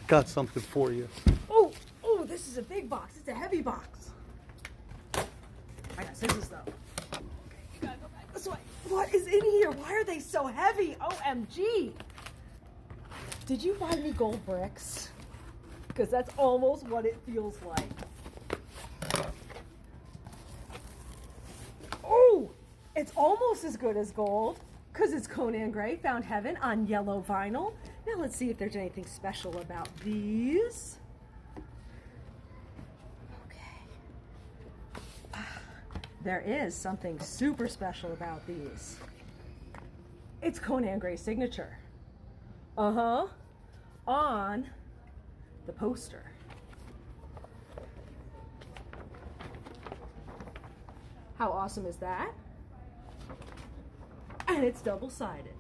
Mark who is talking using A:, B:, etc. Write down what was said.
A: got something for you.
B: Oh, oh, this is a big box. It's a heavy box. I got scissors though. Okay, you gotta go back this way. What is in here? Why are they so heavy? OMG. Did you buy me gold bricks? Because that's almost what it feels like. Oh, it's almost as good as gold because it's Conan Gray, Found Heaven on yellow vinyl. Now let's see if there's anything special about these. Okay. There is something super special about these. It's Conan Gray's signature. Uh-huh. On the poster. How awesome is that? And it's double-sided.